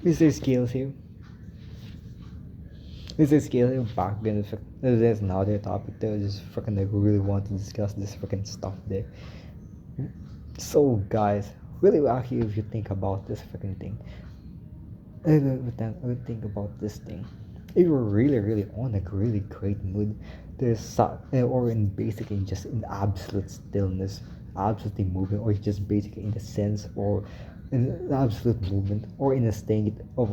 Mr. Scales here. Mr. Scales here back again. There's another topic there. I just freaking like really want to discuss this freaking stuff there. So guys, really actually if you think about this freaking thing, I would think about this thing. If you're really on a really great mood, or in basically just in absolute stillness, absolutely moving, or just basically in the sense or in absolute movement, or in a state of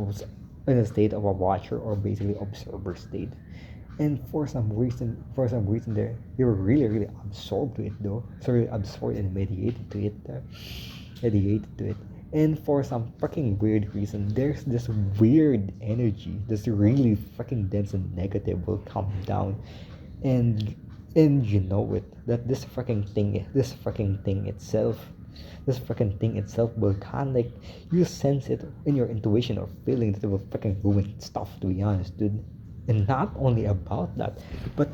a watcher or basically observer state. And for some reason there, you're really absorbed to it though. Sorry, absorbed and mediated to it. Mediated to it. And for some fucking weird reason, there's this weird energy, this really fucking dense and negative will come down, and you know it that this fucking thing itself will kind of like you sense it in your intuition or feeling that it will fucking ruin stuff. To be honest, dude, and not only about that, but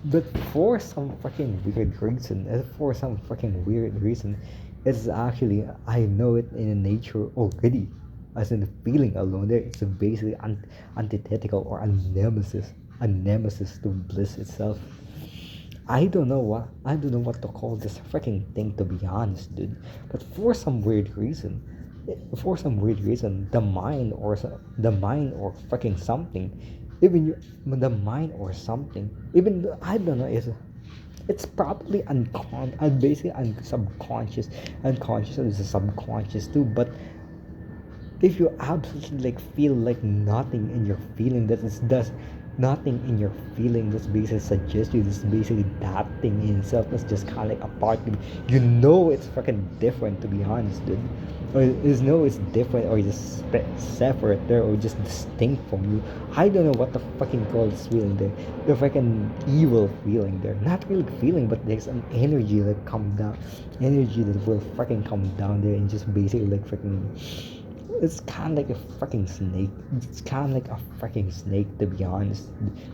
but for some fucking weird reason, it's actually I know it in nature already, as in the feeling alone. There, it's a basically antithetical or a nemesis to bliss itself. I don't know what to call this freaking thing, to be honest, dude. But for some weird reason, the mind or fucking something, even the mind or something, even I don't know, it's probably basically unconscious or the subconscious too. But if you absolutely like feel like nothing in your feeling that's basically suggests you this is basically that thing in itself that's just kind of like a part of you, know it's fucking different, to be honest, dude. Or is no it's different or just separate there or just distinct from you. I don't know what the fucking call this feeling there, the fucking evil feeling there, not really feeling, but there's an energy that will fucking come down there and just basically like fucking, it's kind of like a freaking snake. It's kind of like a freaking snake, to be honest.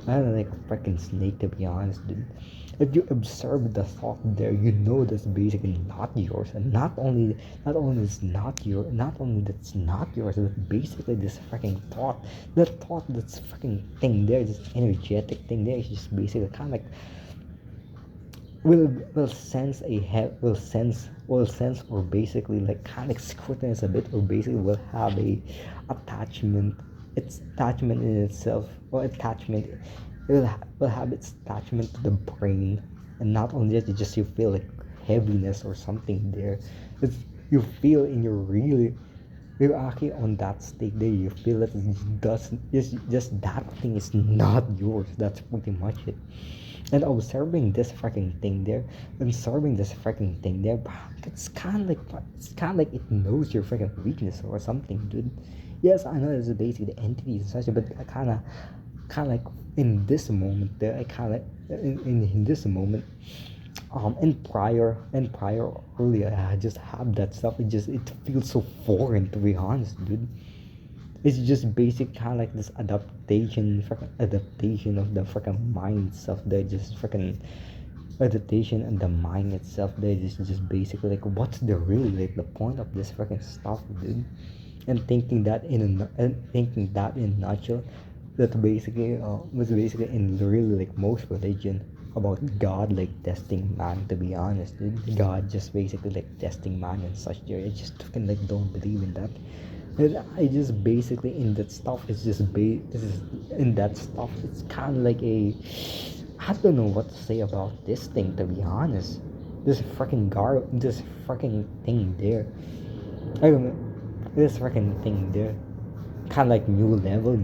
Kind of like a freaking snake, to be honest, dude. If you observe the thought there, you know that's basically not yours, and not only that's not yours, but basically this freaking thought, that thought, that's freaking thing there, this energetic thing there, is just basically kind of like will sense or basically like kind of scrutinize a bit, or basically will have a attachment its attachment in itself, or attachment will have its attachment to the brain. And not only that, you feel like heaviness or something there. It's, you feel in your really, you're actually on that state there, you feel that it doesn't just that thing is not yours. That's pretty much it. And observing this freaking thing there, it's kind of like it knows your freaking weakness or something, dude. Yes, I know it's basically the entities and such, but I kind of like in this moment there, I kind of in this moment, and prior earlier, I just have that stuff. It feels so foreign, to be honest, dude. It's just basic kind of like this adaptation of the freaking mind itself. They're just freaking adaptation and the mind itself. They're just basically like, what's the really like the point of this freaking stuff, dude? And thinking that in a nutshell, that basically was basically in really like most religion about God like testing man. To be honest, dude, God just basically like testing man and such. I just fucking like don't believe in that. And I just basically in that stuff. This is in that stuff. It's kind of like a. I don't know what to say about this thing, to be honest. This freaking thing there. I don't know. This freaking thing there. Kind of like new level.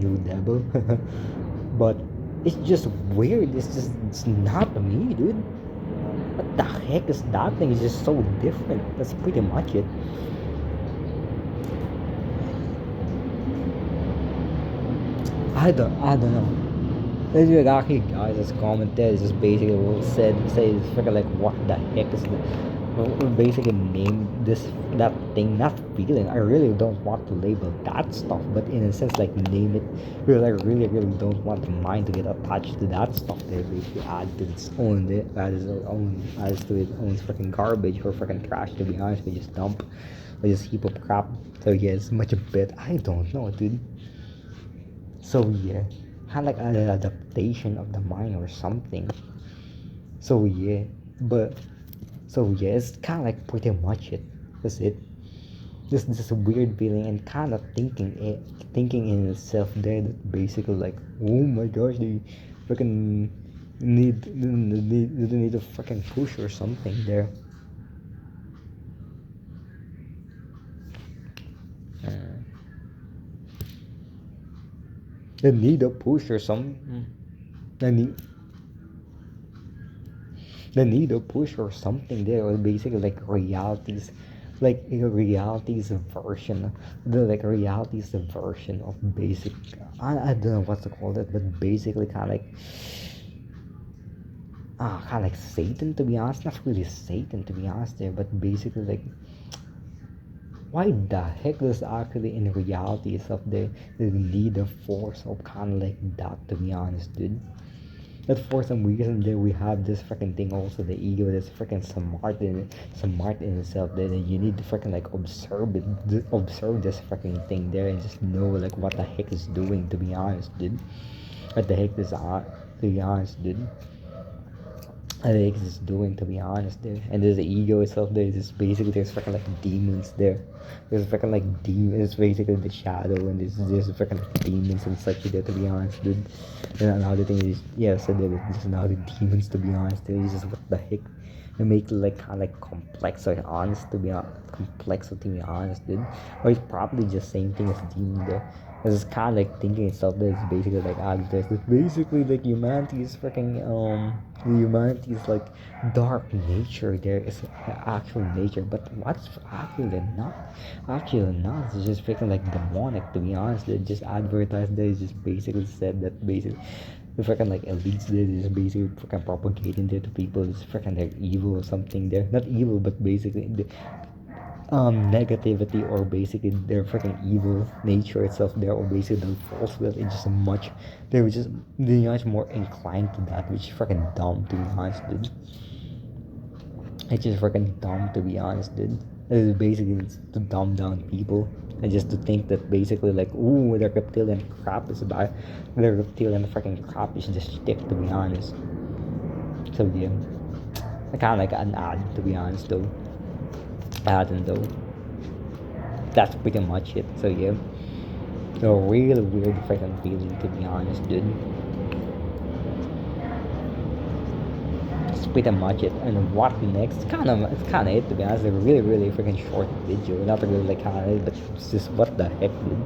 But it's just weird. It's not me, dude. What the heck is that thing? It's just so different. That's pretty much it. I don't know. There's a lucky guy just commented, just basically say freaking like, what the heck is the, will basically name this, that thing, not feeling. I really don't want to label that stuff, but in a sense like name it, because I really don't want the mind to get attached to that stuff. They basically add to its own, adds to its own freaking garbage or freaking trash, to be honest. We just dump or just hip hop crap. So yeah, it's much better. I don't know, dude. So yeah, kind of like an adaptation of the mind or something. So yeah, but so yeah, it's kind of like pretty much it. That's it. Just this weird feeling and kind of thinking in itself there that basically like, oh my gosh, they freaking need a freaking push or something there. Uh, they need a push or something. They need they need a push or something there, or basically like realities, like a reality's version, the like reality's version of basic. I don't know what to call it, but basically kind of like kind of like Satan, to be honest. Not really Satan, to be honest there, but basically like, why the heck does actually in reality itself they need a force of kind of like that, to be honest, dude. But for some reason there we have this freaking thing also, the ego that's freaking smart in itself, that you need to freaking like observe this freaking thing there and just know like what the heck is doing, to be honest, dude. What the heck is to be honest, dude. I think it's doing, to be honest, there. And there's the ego itself there. There's basically there's freaking like demons there. There's freaking like demons. It's basically the shadow, and there's freaking like demons and such there, to be honest, dude. And another thing is, yeah, so there's another demons, to be honest. There is just what the heck. It make it like kind of like complex or honest, to be honest, complex, to be honest, dude. Or it's probably just same thing as demon there. It's kind of like thinking itself that it's basically like Agnes. It's basically like humanity is freaking humanity is like dark nature. There is actual nature, but what's actually not. It's just freaking like demonic, to be honest. They just advertised that. It's just basically said that basically the freaking like elites there is basically freaking propagating there to people. It's freaking like evil or something there. Not evil, but basically negativity, or basically their freaking evil nature itself there, or basically the false will is just much, they're much more inclined to that, which is freaking dumb, to be honest, dude. It's just freaking dumb, to be honest, dude. It's basically to dumb down people and just to think that basically like, ooh, the reptilian crap is about, the reptilian freaking crap is just shit, to be honest. So yeah, I kind of like an ad, to be honest, though. I don't know. That's pretty much it. So yeah, a really weird freaking feeling, to be honest, dude. That's pretty much it. And what next? It's kind of it, to be honest. A really freaking short video. Not really like kind of it, but it's just what the heck, dude.